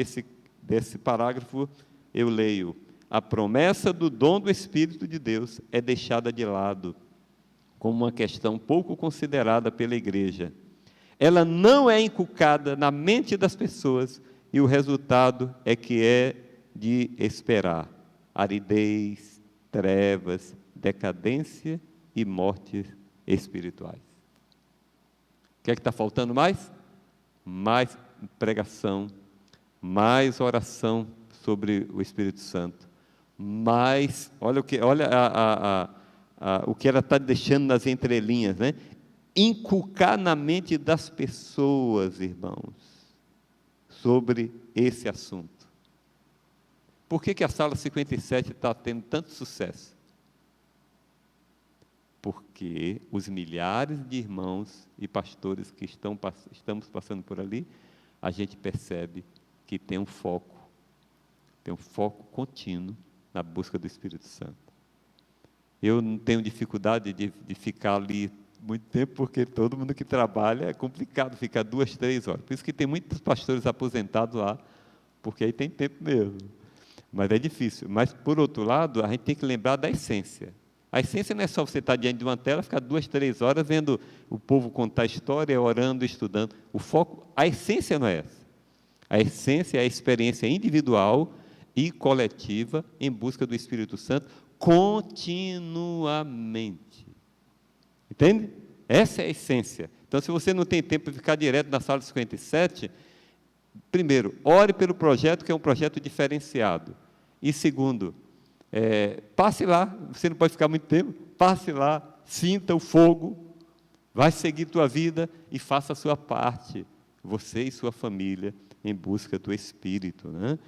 desse parágrafo, eu leio, a promessa do dom do Espírito de Deus é deixada de lado, como uma questão pouco considerada pela igreja. Ela não é inculcada na mente das pessoas, e o resultado é que é de esperar aridez, trevas, decadência e mortes espirituais. O que é que está faltando mais? Mais pregação, mais oração sobre o Espírito Santo, mais, olha o que ela está deixando nas entrelinhas, né? Inculcar na mente das pessoas, irmãos, sobre esse assunto. Por que a Sala 57 está tendo tanto sucesso? Porque os milhares de irmãos e pastores que estamos passando por ali, a gente percebe que tem um foco contínuo na busca do Espírito Santo. Eu não tenho dificuldade de ficar ali muito tempo, porque todo mundo que trabalha é complicado ficar 2, 3 horas. Por isso que tem muitos pastores aposentados lá, porque aí tem tempo mesmo. Mas é difícil. Mas, por outro lado, a gente tem que lembrar da essência. A essência não é só você estar diante de uma tela, ficar 2, 3 horas vendo o povo contar história, orando, estudando. O foco, a essência não é essa. A essência é a experiência individual e coletiva em busca do Espírito Santo continuamente. Entende? Essa é a essência. Então, se você não tem tempo de ficar direto na sala 57, primeiro, ore pelo projeto, que é um projeto diferenciado. E segundo, passe lá, você não pode ficar muito tempo, passe lá, sinta o fogo, vai seguir tua vida e faça a sua parte, você e sua família, em busca do Espírito. Né?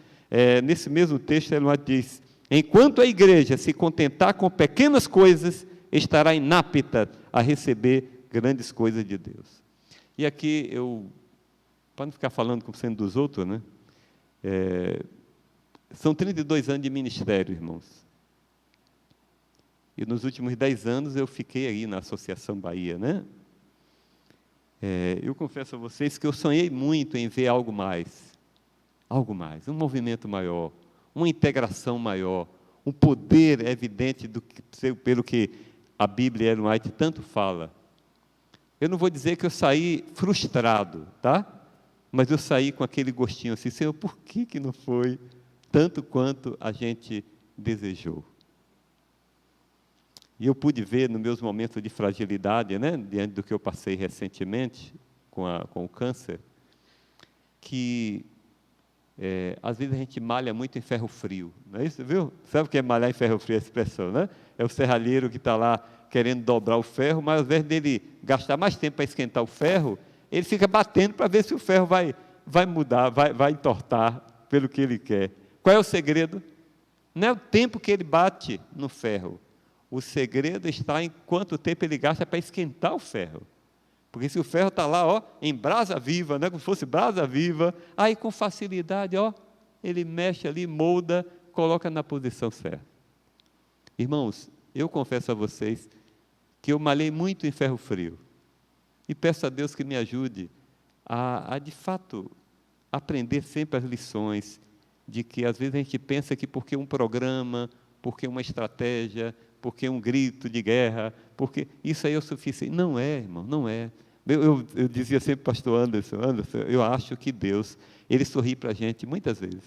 Nesse mesmo texto, ele diz, enquanto a igreja se contentar com pequenas coisas, estará inapta a receber grandes coisas de Deus. E aqui, para não ficar falando como sendo dos outros, né? São 32 anos de ministério, irmãos. E nos últimos 10 anos eu fiquei aí na Associação Bahia, né? Eu confesso a vocês que eu sonhei muito em ver algo mais, um movimento maior, uma integração maior, um poder evidente pelo que a Bíblia Ellen White tanto fala. Eu não vou dizer que eu saí frustrado, tá? Mas eu saí com aquele gostinho assim, Senhor, por que não foi tanto quanto a gente desejou? E eu pude ver nos meus momentos de fragilidade, né, diante do que eu passei recentemente com o câncer, que às vezes a gente malha muito em ferro frio, não é isso, viu? Sabe o que é malhar em ferro frio, a expressão, né? É o serralheiro que está lá querendo dobrar o ferro, mas ao invés dele gastar mais tempo para esquentar o ferro, ele fica batendo para ver se o ferro vai mudar, vai entortar pelo que ele quer. Qual é o segredo? Não é o tempo que ele bate no ferro. O segredo está em quanto tempo ele gasta para esquentar o ferro. Porque se o ferro está lá, ó, em brasa viva, né, como se fosse brasa viva, aí com facilidade, ó, ele mexe ali, molda, coloca na posição certa. Irmãos, eu confesso a vocês que eu malhei muito em ferro frio. E peço a Deus que me ajude a de fato, aprender sempre as lições de que às vezes a gente pensa que porque um programa, porque uma estratégia, porque um grito de guerra, porque isso aí é o suficiente. Não é, irmão, não é. Eu dizia sempre para o pastor Anderson, eu acho que Deus, Ele sorri para a gente muitas vezes.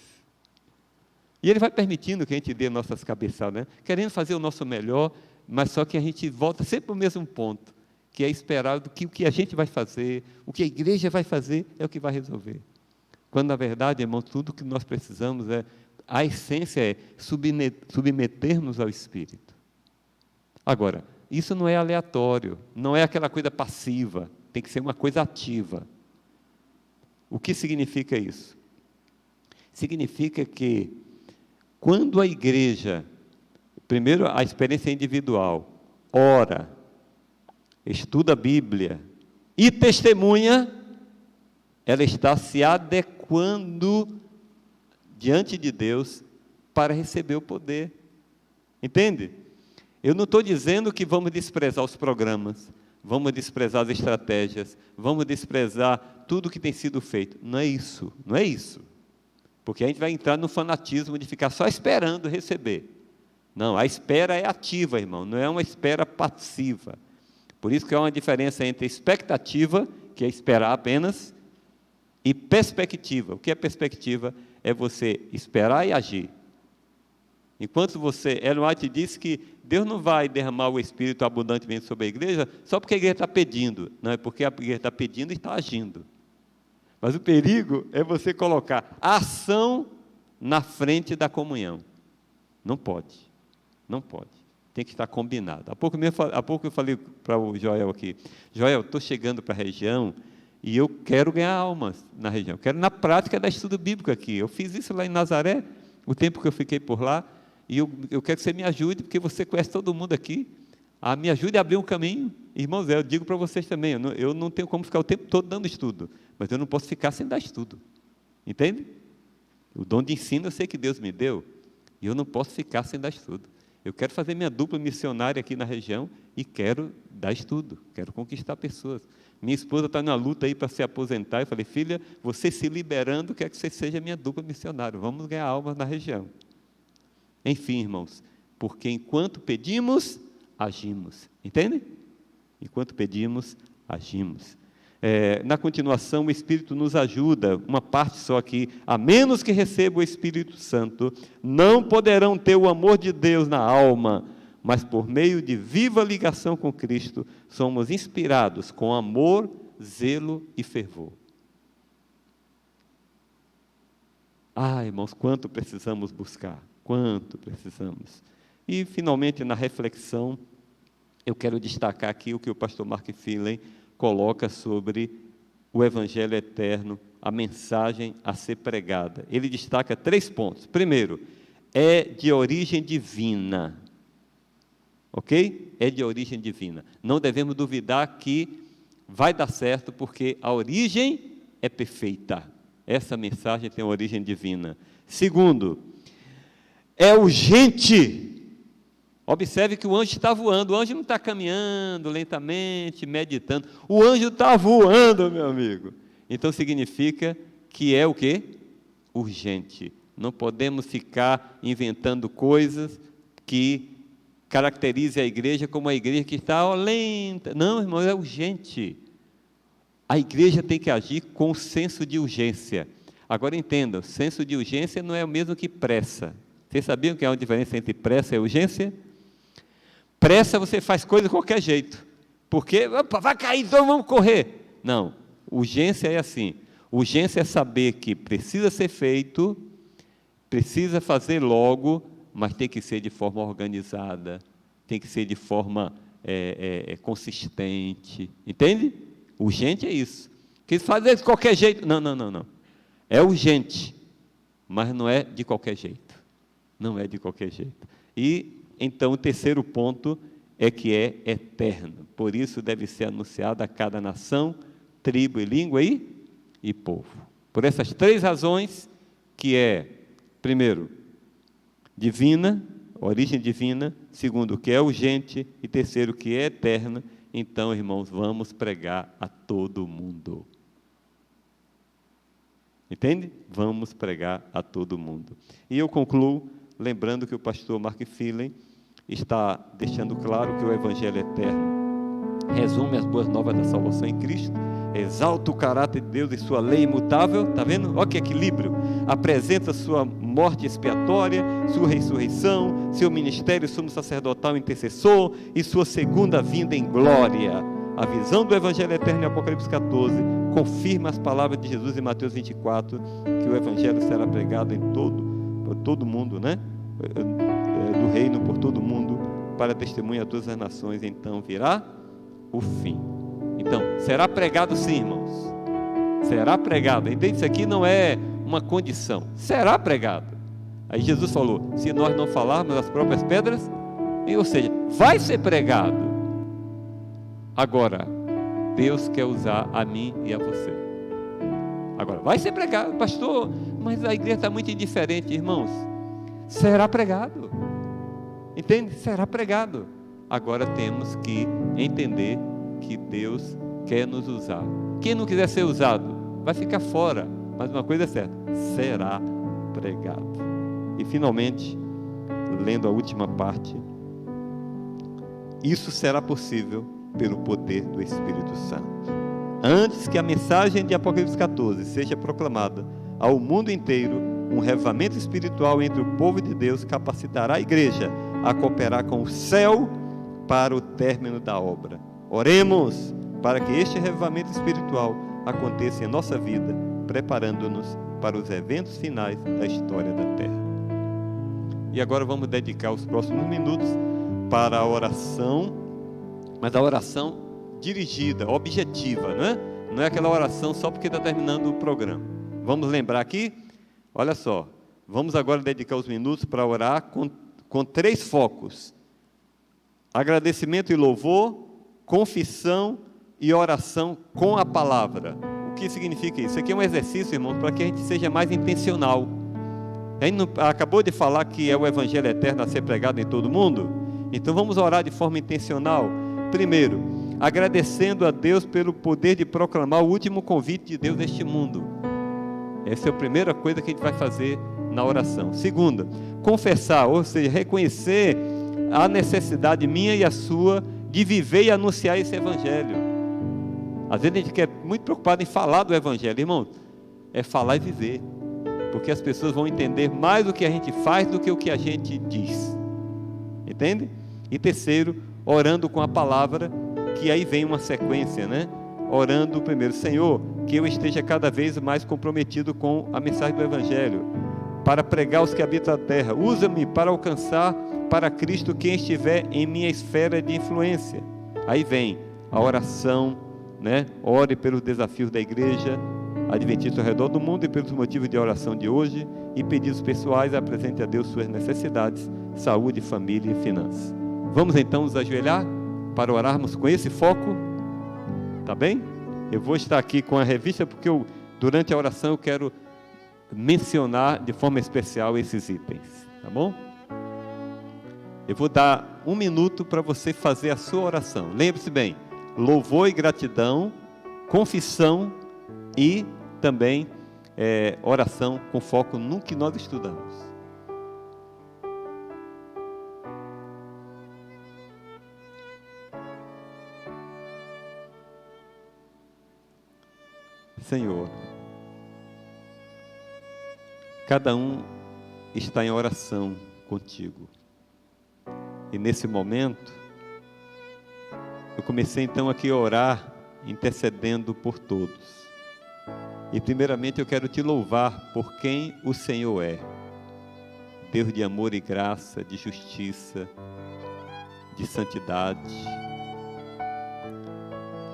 E Ele vai permitindo que a gente dê nossas cabeçadas, né? Querendo fazer o nosso melhor, mas só que a gente volta sempre para o mesmo ponto, que é esperar do que o que a gente vai fazer, o que a igreja vai fazer, é o que vai resolver. Quando, na verdade, irmão, tudo que nós precisamos a essência é submetermos ao Espírito. Agora, isso não é aleatório, não é aquela coisa passiva, tem que ser uma coisa ativa. O que significa isso? Significa que, quando a igreja, primeiro a experiência individual, ora, estuda a Bíblia e testemunha, ela está se adequando diante de Deus para receber o poder. Entende? Eu não estou dizendo que vamos desprezar os programas, vamos desprezar as estratégias, vamos desprezar tudo que tem sido feito. Não é isso, não é isso. Porque a gente vai entrar no fanatismo de ficar só esperando receber. Não, a espera é ativa, irmão, não é uma espera passiva. Por isso que há uma diferença entre expectativa, que é esperar apenas, e perspectiva. O que é perspectiva? É você esperar e agir. Enquanto você, Ellen White disse que Deus não vai derramar o Espírito abundantemente sobre a igreja só porque a igreja está pedindo. Não, é porque a igreja está pedindo e está agindo. Mas o perigo é você colocar a ação na frente da comunhão. Não pode. Não pode. Tem que estar combinado. Há pouco eu falei para o Joel aqui, Joel, estou chegando para a região e eu quero ganhar almas na região. Eu quero na prática dar estudo bíblico aqui. Eu fiz isso lá em Nazaré, o tempo que eu fiquei por lá, e eu quero que você me ajude, porque você conhece todo mundo aqui. Me ajude a abrir um caminho. Irmãos, eu digo para vocês também, eu não tenho como ficar o tempo todo dando estudo, mas eu não posso ficar sem dar estudo. Entende? O dom de ensino eu sei que Deus me deu, e eu não posso ficar sem dar estudo. Eu quero fazer minha dupla missionária aqui na região e quero dar estudo, quero conquistar pessoas. Minha esposa está na luta aí para se aposentar. Eu falei, filha, você se liberando, quer que você seja minha dupla missionária. Vamos ganhar almas na região. Enfim, irmãos, porque enquanto pedimos, agimos. Entende? Enquanto pedimos, agimos. Na continuação, o Espírito nos ajuda, uma parte só aqui, a menos que receba o Espírito Santo, não poderão ter o amor de Deus na alma, mas por meio de viva ligação com Cristo, somos inspirados com amor, zelo e fervor. Irmãos, quanto precisamos buscar, quanto precisamos. E, finalmente, na reflexão, eu quero destacar aqui o que o pastor Mark Finley coloca sobre o Evangelho eterno, a mensagem a ser pregada. Ele destaca 3 pontos. Primeiro, é de origem divina. Ok? É de origem divina. Não devemos duvidar que vai dar certo, porque a origem é perfeita. Essa mensagem tem origem divina. Segundo, é urgente. Observe que o anjo está voando, o anjo não está caminhando lentamente, meditando, o anjo está voando, meu amigo. Então significa que é o quê? Urgente. Não podemos ficar inventando coisas que caracterizem a igreja como a igreja que está lenta. Não, irmão, é urgente. A igreja tem que agir com senso de urgência. Agora entenda, senso de urgência não é o mesmo que pressa. Vocês sabiam que há uma diferença entre pressa e urgência? Pressa você faz coisa de qualquer jeito, porque vai cair, então vamos correr. Não, urgência é assim, urgência é saber que precisa ser feito, precisa fazer logo, mas tem que ser de forma organizada, tem que ser de forma consistente, entende? Urgente é isso, que fazer de qualquer jeito, não, é urgente, mas não é de qualquer jeito, não é de qualquer jeito. E então, o terceiro ponto é que é eterno. Por isso deve ser anunciado a cada nação, tribo e língua e povo. Por essas 3 razões, que é, primeiro, divina, origem divina, segundo, que é urgente, e terceiro, que é eterna. Então, irmãos, vamos pregar a todo mundo. Entende? Vamos pregar a todo mundo. E eu concluo lembrando que o pastor Mark Phelan está deixando claro que o Evangelho eterno resume as boas novas da salvação em Cristo, exalta o caráter de Deus e sua lei imutável, está vendo? Olha que equilíbrio, apresenta sua morte expiatória, sua ressurreição, seu ministério sumo sacerdotal intercessor e sua segunda vinda em glória. A visão do Evangelho eterno em Apocalipse 14 confirma as palavras de Jesus em Mateus 24, que o Evangelho será pregado por todo mundo, né? Do reino por todo mundo, para testemunha a todas as nações. Então virá o fim. Então, será pregado sim, irmãos. Será pregado. Entende? Isso aqui não é uma condição. Será pregado. Aí Jesus falou, se nós não falarmos as próprias pedras, ou seja, vai ser pregado. Agora, Deus quer usar a mim e a você. Agora, vai ser pregado, pastor, mas a igreja está muito indiferente, irmãos. Será pregado. Entende? Será pregado. Agora temos que entender que Deus quer nos usar. Quem não quiser ser usado, vai ficar fora. Mas uma coisa é certa, será pregado. E finalmente, lendo a última parte, isso será possível pelo poder do Espírito Santo. Antes que a mensagem de Apocalipse 14 seja proclamada ao mundo inteiro, um revivamento espiritual entre o povo de Deus capacitará a igreja a cooperar com o céu para o término da obra. Oremos para que este revivamento espiritual aconteça em nossa vida, preparando-nos para os eventos finais da história da terra. E agora vamos dedicar os próximos minutos para a oração, mas a oração dirigida, objetiva, né? Não é aquela oração só porque está terminando o programa. Vamos lembrar aqui, olha só, vamos agora dedicar os minutos para orar com 3 focos: agradecimento e louvor, confissão e oração com a palavra. O que significa isso? Isso aqui é um exercício, irmãos, para que a gente seja mais intencional. A gente não, acabou de falar que é o Evangelho eterno a ser pregado em todo mundo? Então vamos orar de forma intencional. Primeiro, agradecendo a Deus pelo poder de proclamar o último convite de Deus neste mundo. Essa é a primeira coisa que a gente vai fazer na oração. Segunda, confessar, ou seja, reconhecer a necessidade minha e a sua de viver e anunciar esse Evangelho. Às vezes a gente quer muito preocupado em falar do Evangelho, irmão, é falar e viver, porque as pessoas vão entender mais o que a gente faz do que o que a gente diz, entende? E terceiro, orando com a palavra, que aí vem uma sequência, né? Orando primeiro, Senhor, que eu esteja cada vez mais comprometido com a mensagem do Evangelho, para pregar os que habitam a terra. Usa-me para alcançar para Cristo quem estiver em minha esfera de influência. Aí vem a oração, né? Ore pelos desafios da igreja adventista ao redor do mundo e pelos motivos de oração de hoje, e pedidos pessoais, apresente a Deus suas necessidades, saúde, família e finanças. Vamos então nos ajoelhar para orarmos com esse foco, tá bem? Eu vou estar aqui com a revista, porque durante a oração eu quero mencionar de forma especial esses itens, tá bom? Eu vou dar 1 minuto para você fazer a sua oração. Lembre-se bem, louvor e gratidão, confissão e também oração com foco no que nós estudamos. Senhor, cada um está em oração contigo. E nesse momento, eu comecei então aqui a orar, intercedendo por todos. E primeiramente eu quero te louvar por quem o Senhor é. Deus de amor e graça, de justiça, de santidade.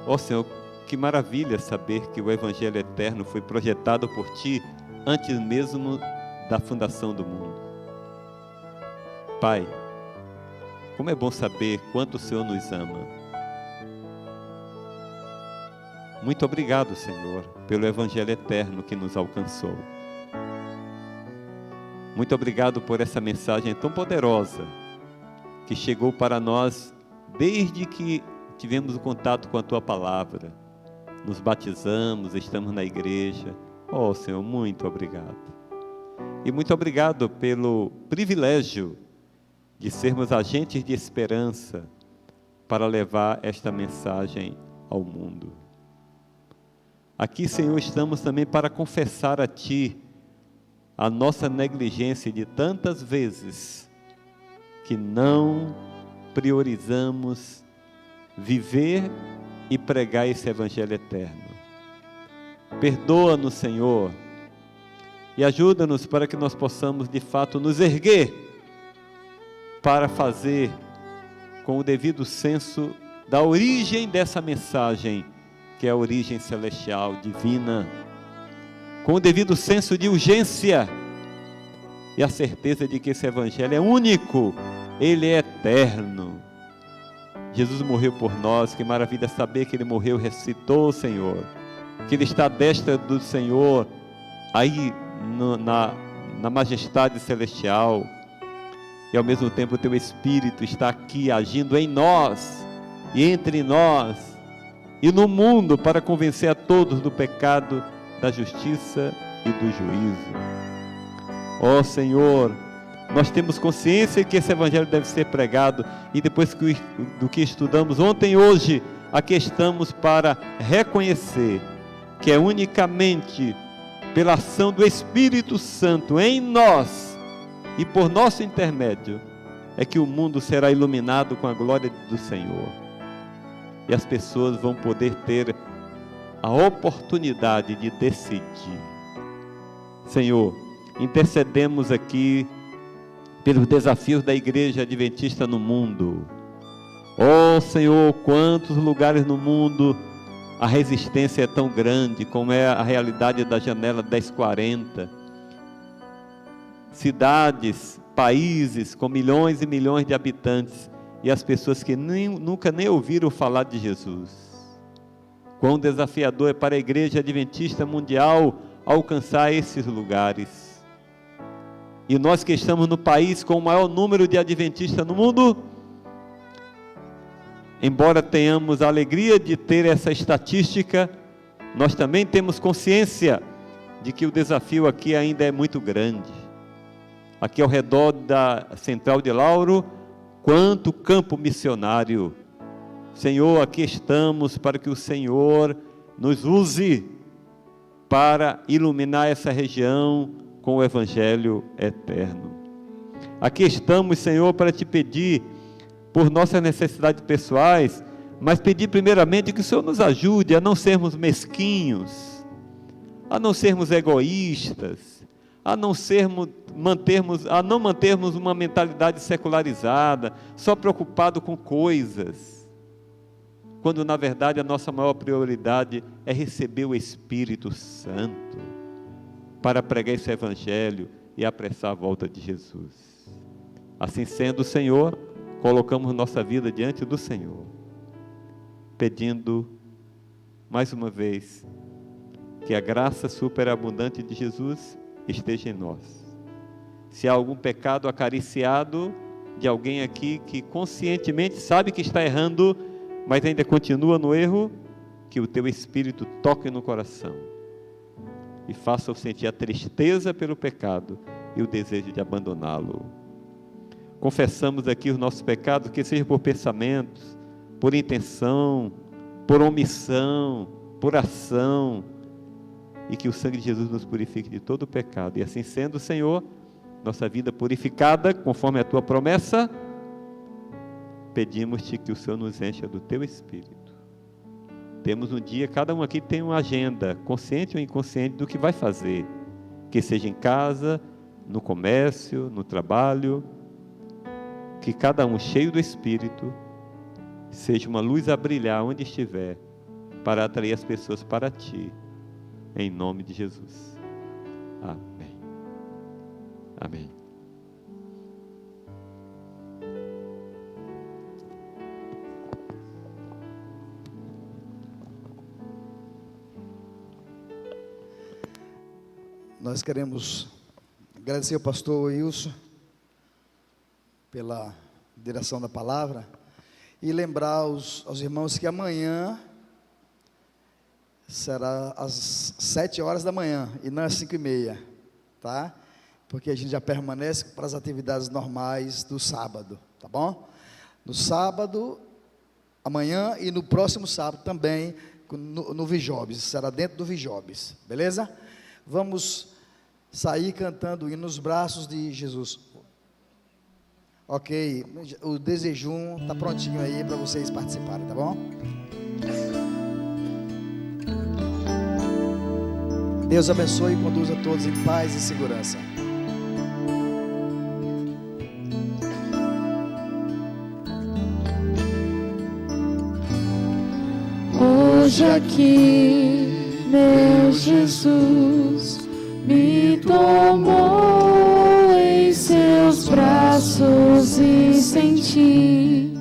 Ó Senhor, que maravilha saber que o Evangelho eterno foi projetado por Ti antes mesmo da fundação do mundo. Pai, Como é bom saber quanto o Senhor nos ama. Muito obrigado, Senhor, pelo Evangelho eterno que nos alcançou. Muito obrigado por essa mensagem tão poderosa que chegou para nós desde que tivemos o contato com a Tua Palavra. Nos batizamos, estamos na igreja. Oh, Senhor, muito obrigado. E muito obrigado pelo privilégio de sermos agentes de esperança para levar esta mensagem ao mundo. Aqui, Senhor, estamos também para confessar a Ti a nossa negligência de tantas vezes que não priorizamos viver e pregar esse Evangelho eterno. Perdoa-nos, Senhor, e ajuda-nos para que nós possamos de fato nos erguer para fazer com o devido senso da origem dessa mensagem, que é a origem celestial, divina, com o devido senso de urgência e a certeza de que esse Evangelho é único, ele é eterno. Jesus morreu por nós, que maravilha saber que Ele morreu, ressuscitou, Senhor, que Ele está à destra do Senhor, aí na majestade celestial, e ao mesmo tempo o Teu Espírito está aqui agindo em nós, e entre nós, e no mundo, para convencer a todos do pecado, da justiça e do juízo. Ó Senhor, nós temos consciência que esse Evangelho deve ser pregado, e depois do que estudamos ontem e hoje, aqui estamos para reconhecer que é unicamente pela ação do Espírito Santo em nós, e por nosso intermédio, é que o mundo será iluminado com a glória do Senhor. E as pessoas vão poder ter a oportunidade de decidir. Senhor, intercedemos aqui pelos desafios da Igreja Adventista no mundo. Oh Senhor, quantos lugares no mundo a resistência é tão grande, como é a realidade da Janela 1040. Cidades, países com milhões e milhões de habitantes, e as pessoas que nunca nem ouviram falar de Jesus. Quão desafiador é para a Igreja Adventista Mundial alcançar esses lugares. E nós que estamos no país com o maior número de adventistas no mundo, embora tenhamos a alegria de ter essa estatística, nós também temos consciência de que o desafio aqui ainda é muito grande. Aqui ao redor da Central de Lauro, quanto campo missionário. Senhor, aqui estamos para que o Senhor nos use para iluminar essa região com o Evangelho eterno. Aqui estamos, Senhor, para te pedir por nossas necessidades pessoais, mas pedir primeiramente que o Senhor nos ajude a não sermos mesquinhos, a não sermos egoístas, a não mantermos uma mentalidade secularizada, só preocupado com coisas, quando na verdade a nossa maior prioridade é receber o Espírito Santo para pregar esse Evangelho e apressar a volta de Jesus. Assim sendo, Senhor, colocamos nossa vida diante do Senhor, pedindo mais uma vez que a graça superabundante de Jesus esteja em nós. Se há algum pecado acariciado de alguém aqui que conscientemente sabe que está errando, mas ainda continua no erro, que o Teu Espírito toque no coração e faça-o sentir a tristeza pelo pecado e o desejo de abandoná-lo. Confessamos aqui os nossos pecados, que seja por pensamentos, por intenção, por omissão, por ação, e que o sangue de Jesus nos purifique de todo o pecado. E assim sendo, Senhor, nossa vida purificada, conforme a Tua promessa, pedimos-te que o Senhor nos encha do Teu Espírito. Temos um dia, cada um aqui tem uma agenda, consciente ou inconsciente, do que vai fazer, que seja em casa, no comércio, no trabalho, que cada um cheio do Espírito, seja uma luz a brilhar onde estiver, para atrair as pessoas para Ti, em nome de Jesus. Amém. Amém. Nós queremos agradecer ao pastor Wilson pela direção da palavra e lembrar aos irmãos que amanhã será às 7 horas da manhã e não às 5:30, tá? Porque a gente já permanece para as atividades normais do sábado, tá bom? No sábado, amanhã e no próximo sábado também, no Vijobes, será dentro do Vijobes, beleza? Vamos sair cantando e nos braços de Jesus. Ok, o desejum está prontinho aí para vocês participarem, tá bom? Deus abençoe e conduza todos em paz e segurança. Hoje aqui, meu Jesus me tomou em seus braços e senti